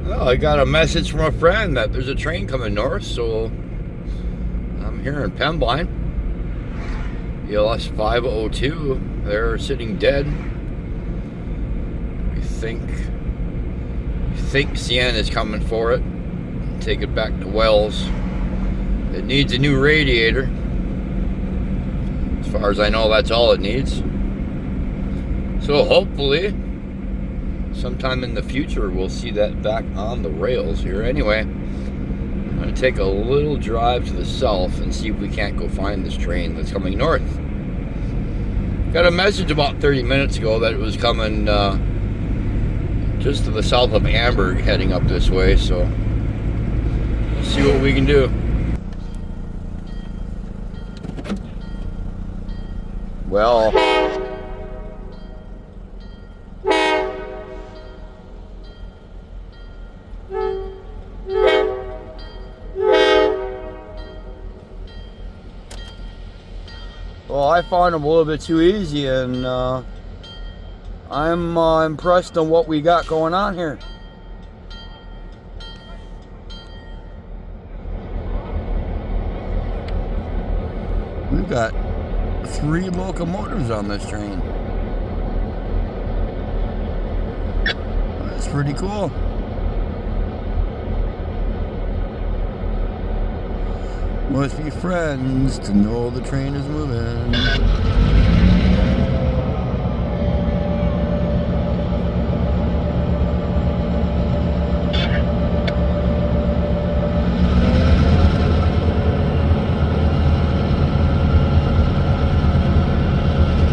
Well, I got a message from a friend that there's a train coming north, so I'm here in Pembine. ELS 502. They're sitting dead. We think CN is coming for it. Take it back to Wells. It needs a new radiator. As far as I know, that's all it needs. So hopefully, sometime in the future, we'll see that back on the rails here. Anyway, I'm going to take a little drive to the south and see if we can't go find this train that's coming north. Got a message about 30 minutes ago that it was coming just to the south of Amberg, heading up this way, so we'll see what we can do. Well, I found them a little bit too easy, and I'm impressed on what we got going on here. We've got 3 locomotives on this train. That's pretty cool. Must be friends to know the train is moving.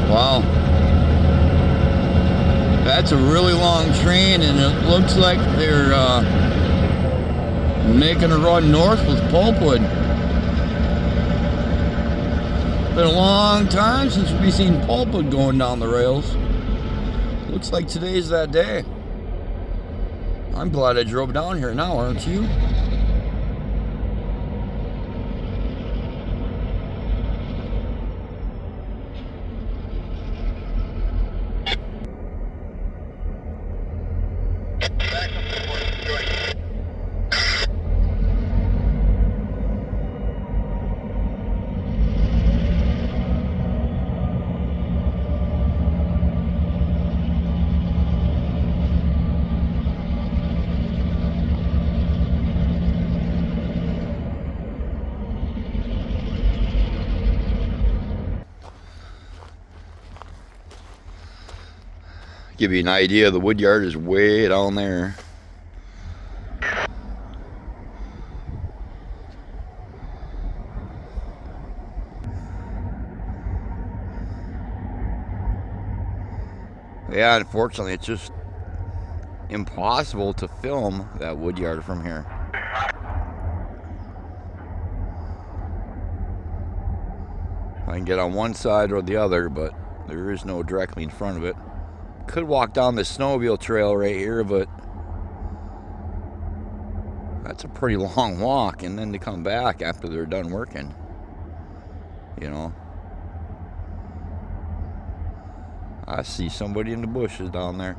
Wow. That's a really long train, and it looks like they're making a run north with Pulpwood. Been a long time since we've seen Pulpwood going down the rails. Looks like today's that day. I'm glad I drove down here now, aren't you? Give you an idea, the Woodyard is way down there. Yeah, unfortunately, it's just impossible to film that Woodyard from here. I can get on one side or the other, but there is no directly in front of it. Could walk down the snowmobile trail right here, but that's a pretty long walk, and then to come back after they're done working, you know. I see somebody in the bushes down there.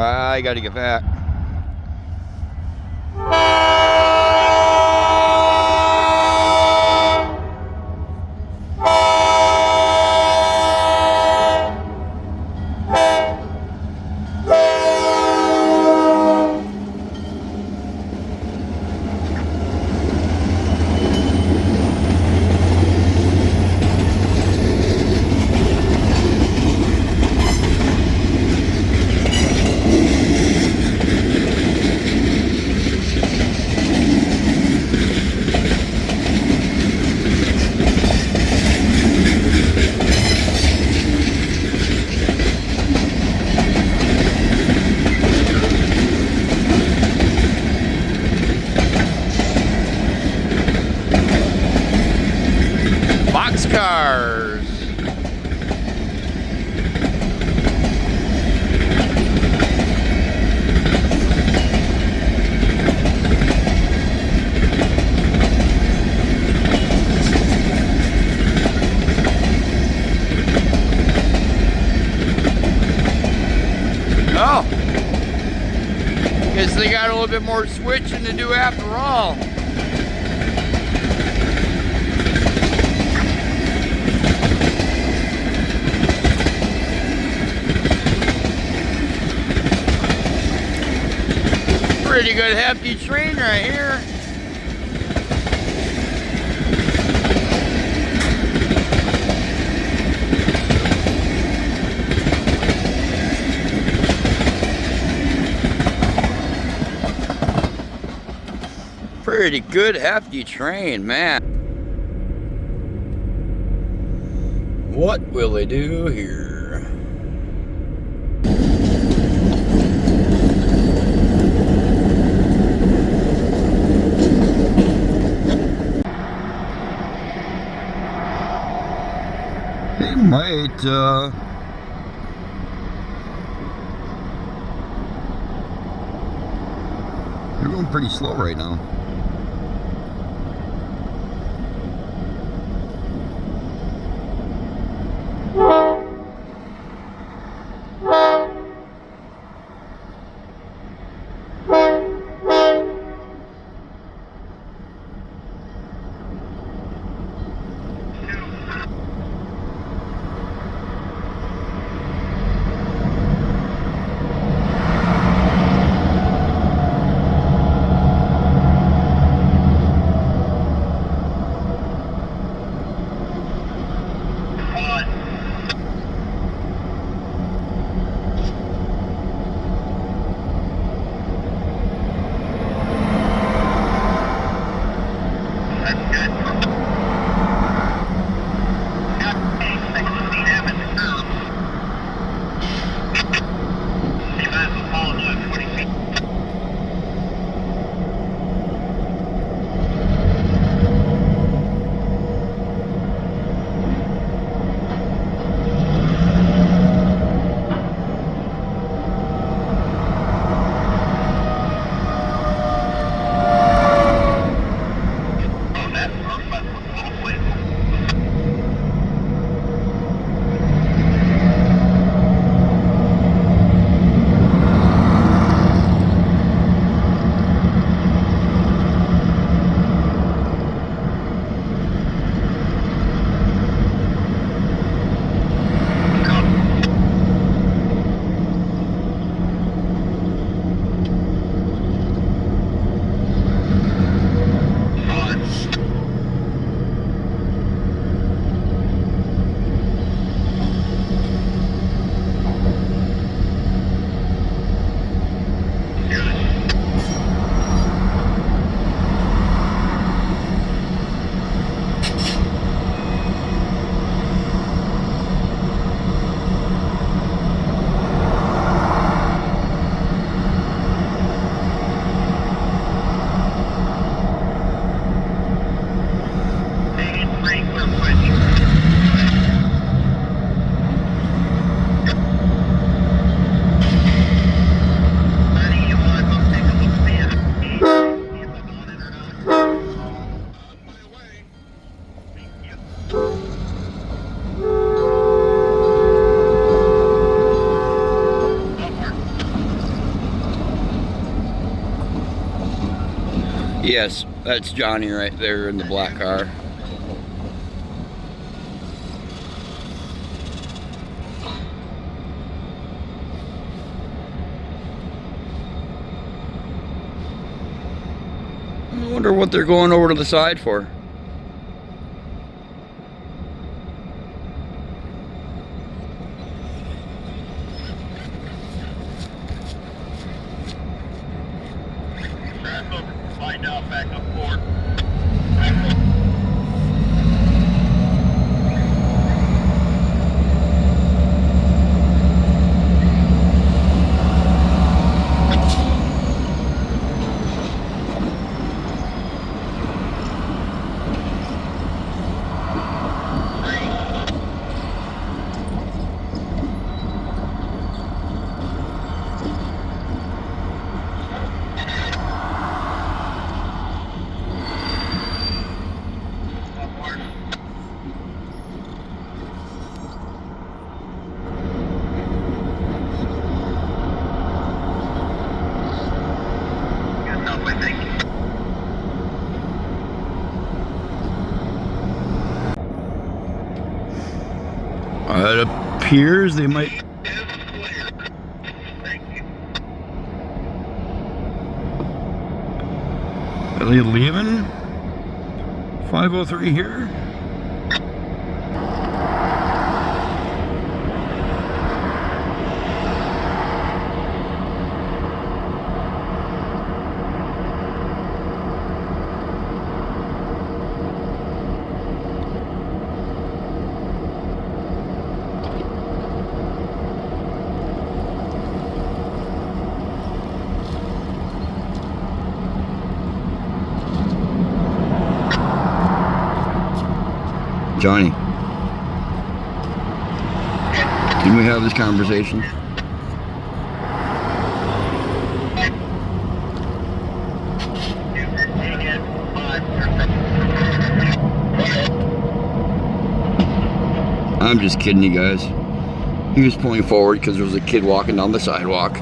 I gotta get back. Boxcars. Oh, guess they got a little bit more switching to do after all. Pretty good hefty train right here. Pretty good hefty train, man. What will they do here? They might, they're going pretty slow right now. Yes, that's Johnny right there in the black car. I wonder what they're going over to the side for. Find out, back up forward. It appears they might. Are they leaving? 503 here? Johnny, can we have this conversation? I'm just kidding you guys. He was pulling forward because there was a kid walking down the sidewalk.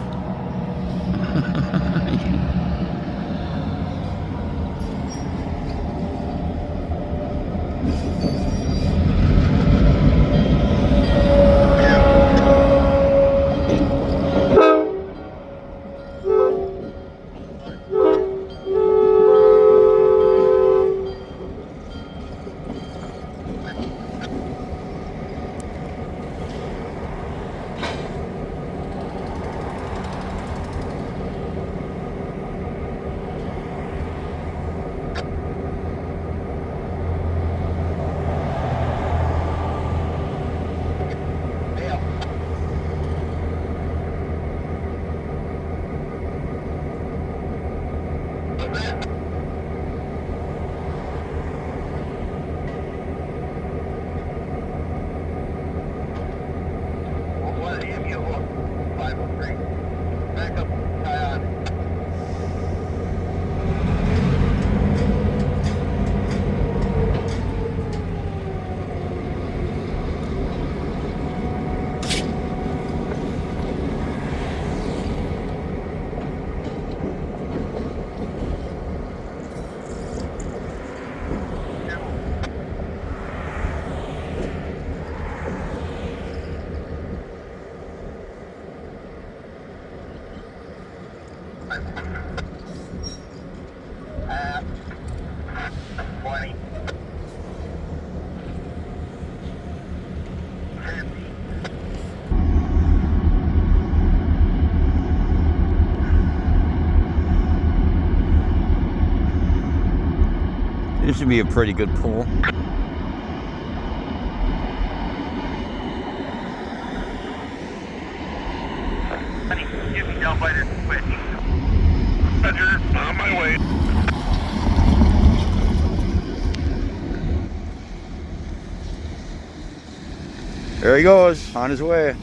This should be a pretty good pull. Get me down by this switch. Roger, on my way. There he goes, on his way.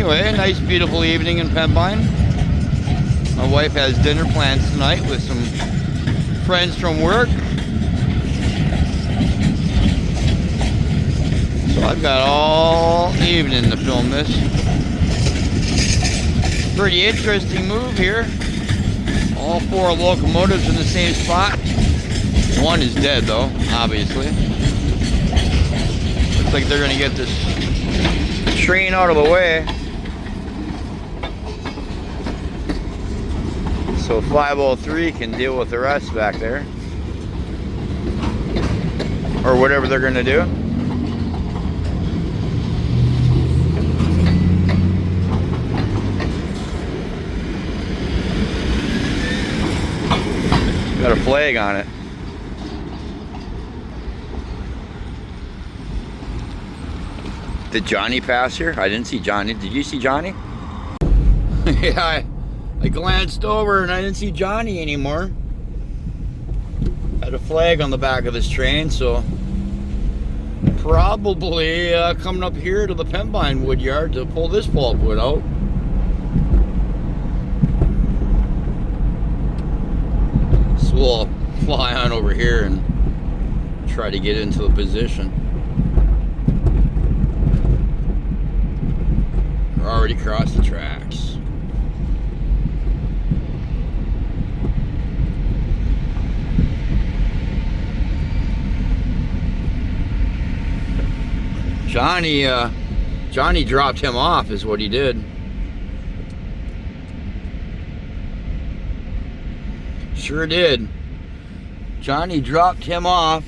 Anyway, nice beautiful evening in Pembine. My wife has dinner plans tonight with some friends from work. So I've got all evening to film this. Pretty interesting move here. All 4 locomotives in the same spot. One is dead though, obviously. Looks like they're gonna get this train out of the way. So 503 can deal with the rest back there. Or whatever they're gonna do. Got a flag on it. Did Johnny pass here? I didn't see Johnny. Did you see Johnny? Yeah, I glanced over and I didn't see Johnny anymore. Had a flag on the back of this train, so probably coming up here to the Pembine Woodyard to pull this pulpwood out. So we'll fly on over here and try to get into the position. We're already across the tracks. Johnny dropped him off is what he did. Sure did. Johnny dropped him off.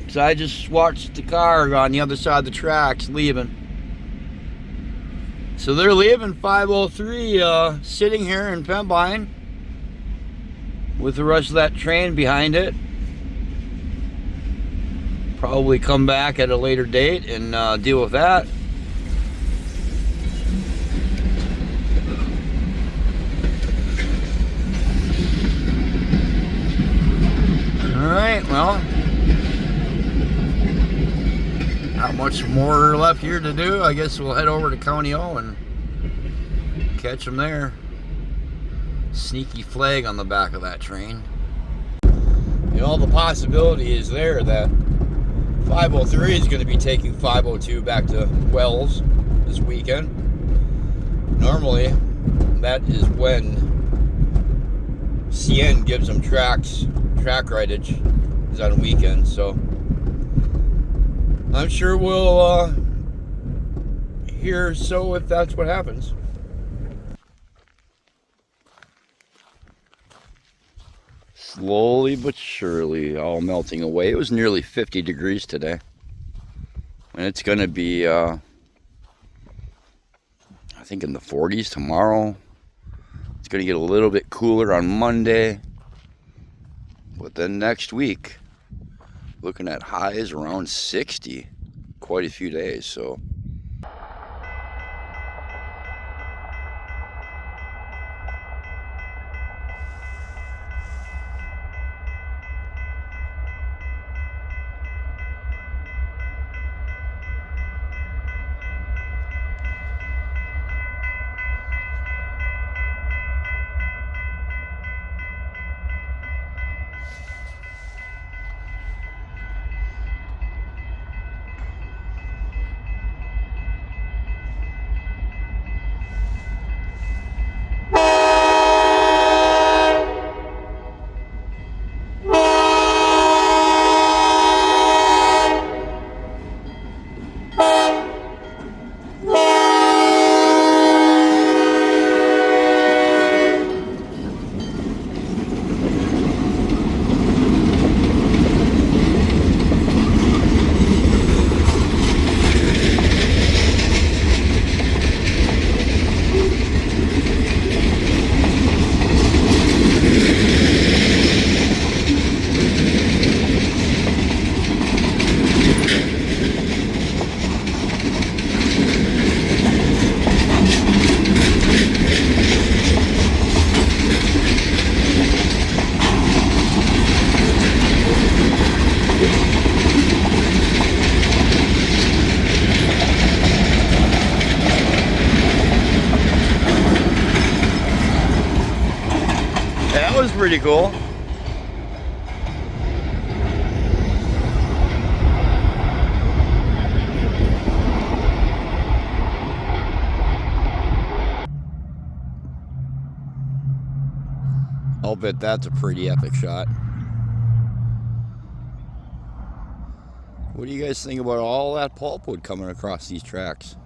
So I just watched the car on the other side of the tracks leaving. So they're leaving 503 sitting here in Pembine with the rest of that train behind it. Probably come back at a later date and deal with that. Alright, well, not much more left here to do. I guess we'll head over to County O and catch them there. Sneaky flag on the back of that train. You know, the possibility is there that 503 is going to be taking 502 back to Wells this weekend. Normally, that is when CN gives them track rightage is on weekends, so I'm sure we'll hear so if that's what happens. Slowly but surely all melting away. It was nearly 50 degrees today. And it's going to be, I think in the 40s tomorrow. It's going to get a little bit cooler on Monday. But then next week, looking at highs around 60 quite a few days, so pretty cool. I'll bet that's a pretty epic shot. What do you guys think about all that pulpwood coming across these tracks?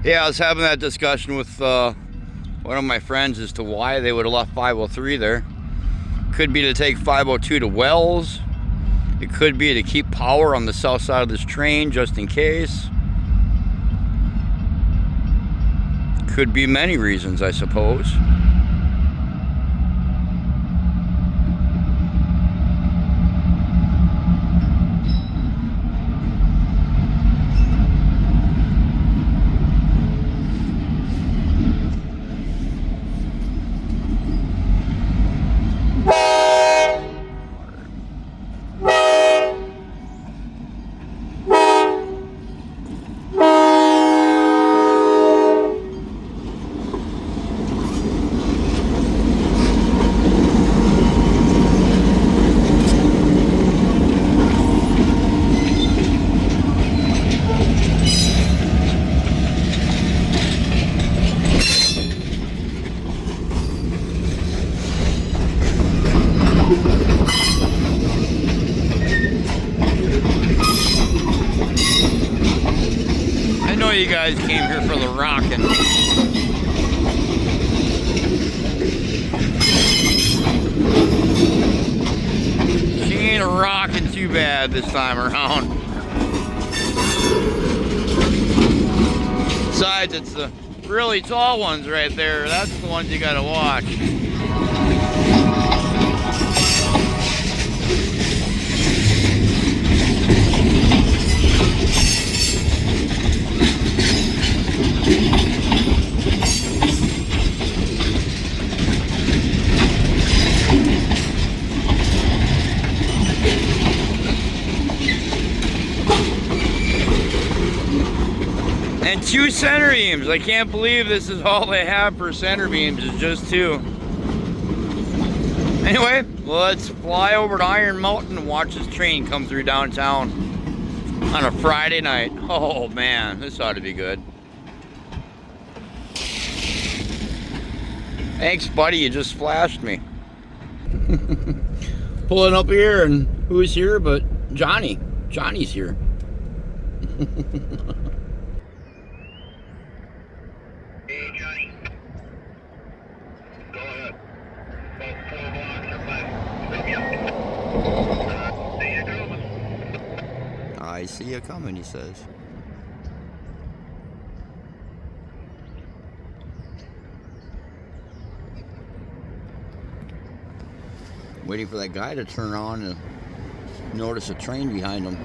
Yeah, I was having that discussion with one of my friends as to why they would have left 503 there. Could be to take 502 to Wells. It could be to keep power on the south side of this train just in case. Could be many reasons, I suppose. You guys came here for the rockin'. She ain't a rockin' too bad this time around. Besides, it's the really tall ones right there. That's the ones you gotta watch. And 2 center beams. I can't believe this is all they have for center beams, is just 2. Anyway, let's fly over to Iron Mountain and watch this train come through downtown on a Friday night. Oh man, this ought to be good. Thanks, buddy, you just flashed me. Pulling up here, and who's here but Johnny? Johnny's here. Hey, Johnny. Go ahead. About 4 blocks or 5 from you. See you coming. I see you coming, he says. Waiting for that guy to turn on and notice a train behind him.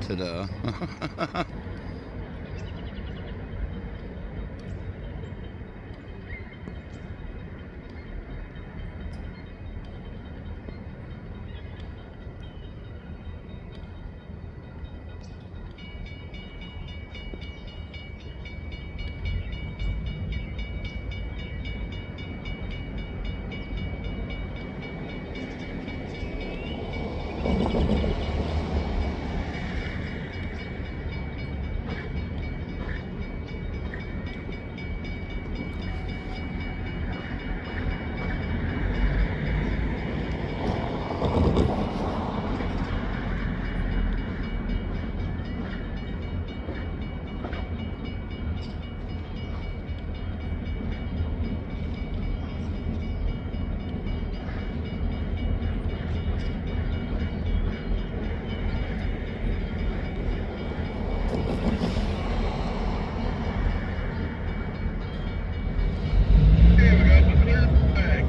Ta-da. Okay, we got the clear back.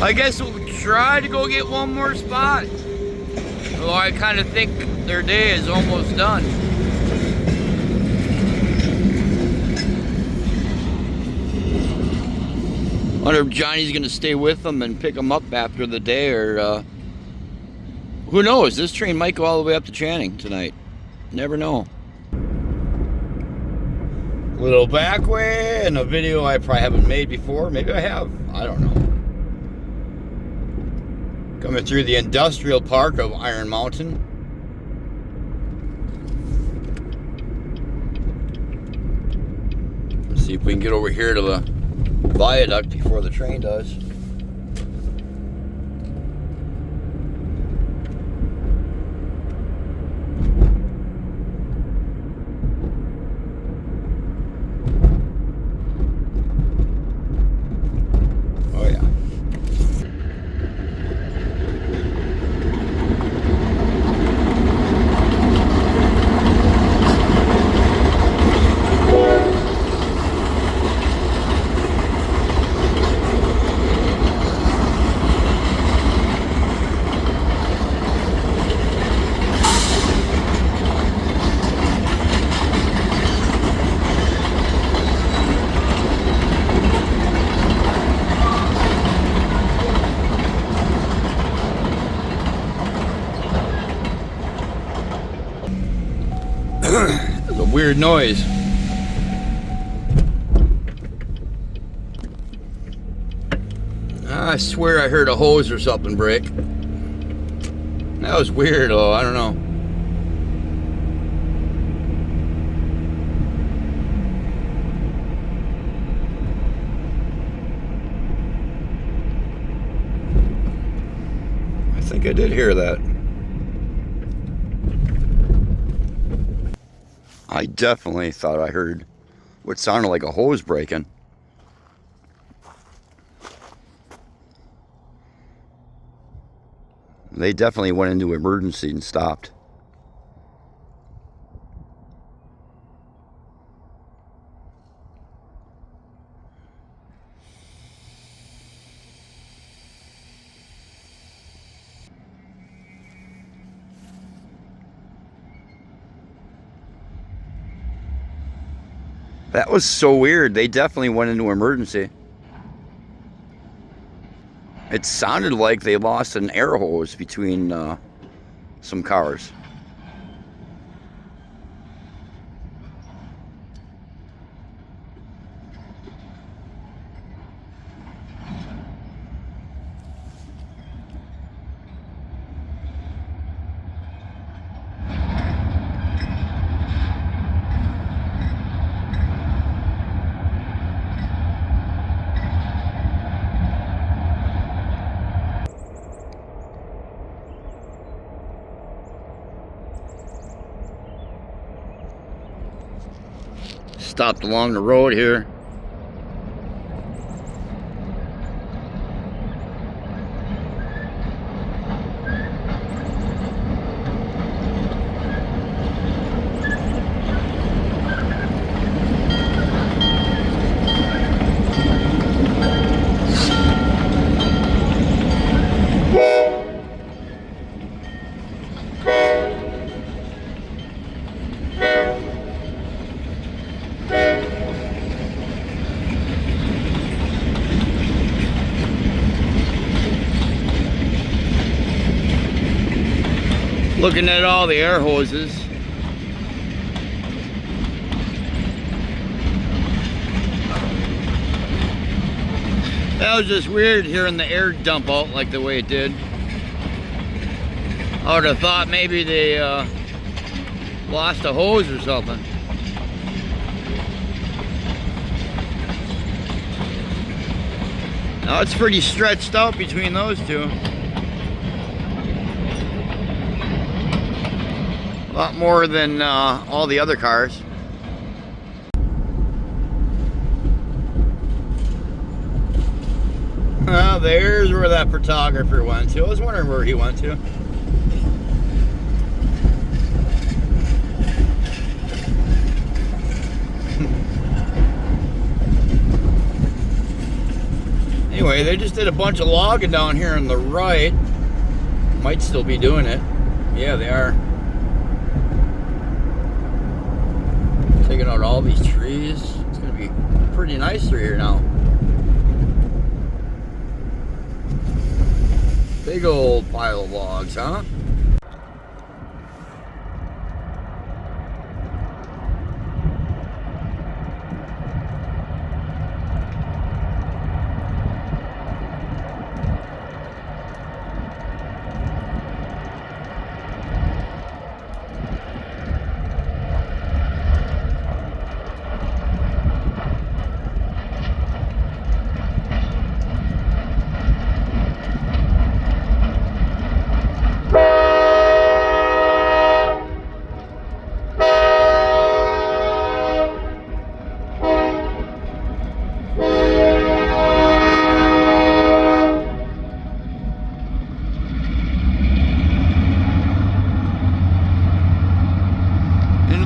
I guess we'll try to go get one more spot. Although I kind of think their day is almost done. Wonder if Johnny's gonna stay with them and pick them up after the day, or who knows? This train might go all the way up to Channing tonight. Never know. Little back way and a video I probably haven't made before. Maybe I have. I don't know. Coming through the industrial park of Iron Mountain. Let's see if we can get over here to the viaduct before the train does. Oh yeah. It's a weird noise. I swear I heard a hose or something break. That was weird though, I don't know. I think I did hear that. I definitely thought I heard what sounded like a hose breaking. They definitely went into emergency and stopped. That was so weird. They definitely went into emergency. It sounded like they lost an air hose between some cars. stopped along the road here. Looking at all the air hoses. That was just weird hearing the air dump out like the way it did. I would have thought maybe they lost a hose or something. Now it's pretty stretched out between those two. A lot more than all the other cars. Well, there's where that photographer went to. I was wondering where he went to. Anyway, they just did a bunch of logging down here on the right. Might still be doing it. Yeah, they are. Taking out all these trees. It's going to be pretty nice through here now. Big old pile of logs, huh?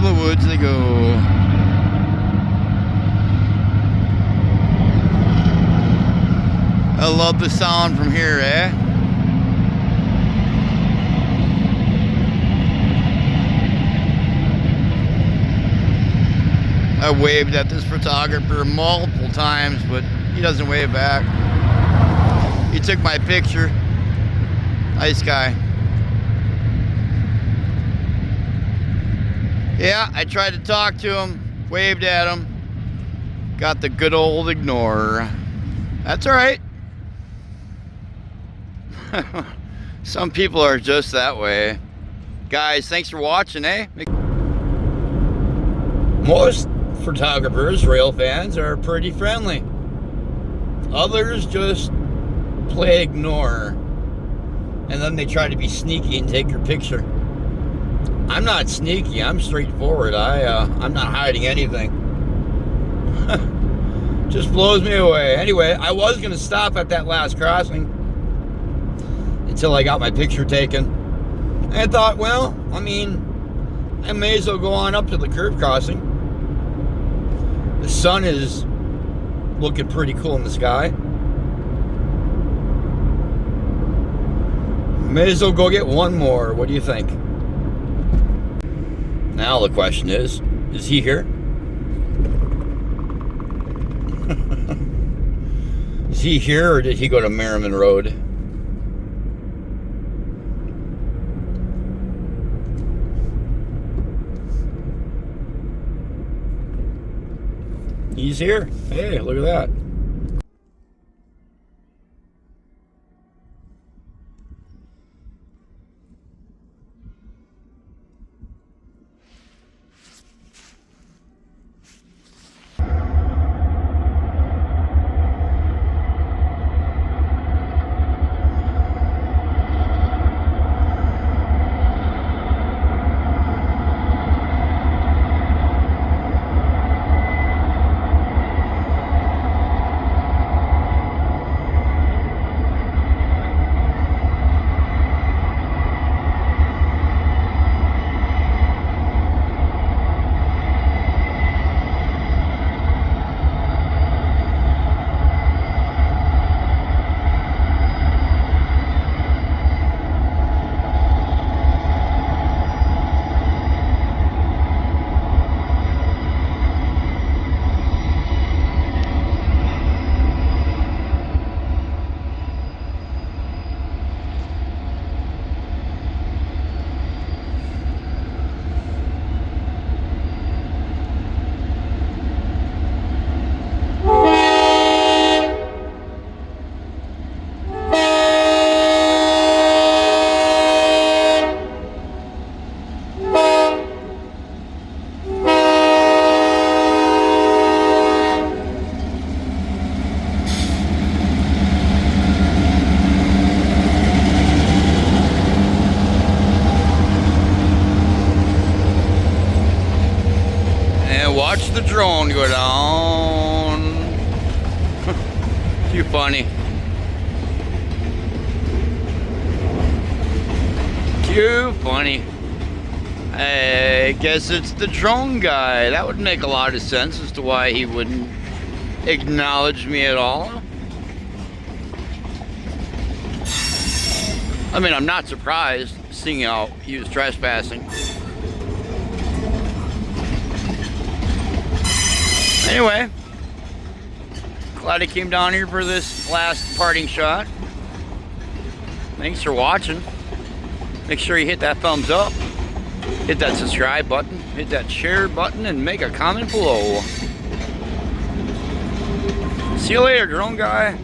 Woods they go. I love the sound from here, eh? I waved at this photographer multiple times, but he doesn't wave back. He took my picture. Nice guy. Yeah, I tried to talk to him, waved at him, got the good old ignore. That's all right. Some people are just that way. Guys, thanks for watching, eh? Most photographers, rail fans, are pretty friendly. Others just play ignore. And then they try to be sneaky and take your picture. I'm not sneaky, I'm straightforward. I'm not hiding anything. Just blows me away. Anyway, I was going to stop at that last crossing until I got my picture taken. And I thought, well, I mean, I may as well go on up to the curb crossing. The sun is looking pretty cool in the sky. May as well go get one more. What do you think? Now the question is he here? Is he here or did he go to Merriman Road? He's here. Hey, look at that. drone go down. Too funny. Too funny. I guess it's the drone guy. That would make a lot of sense as to why he wouldn't acknowledge me at all. I mean, I'm not surprised seeing how he was trespassing. Anyway, glad I came down here for this last parting shot. Thanks for watching. Make sure you hit that thumbs up, hit that subscribe button, hit that share button, and make a comment below. See you later, drone guy.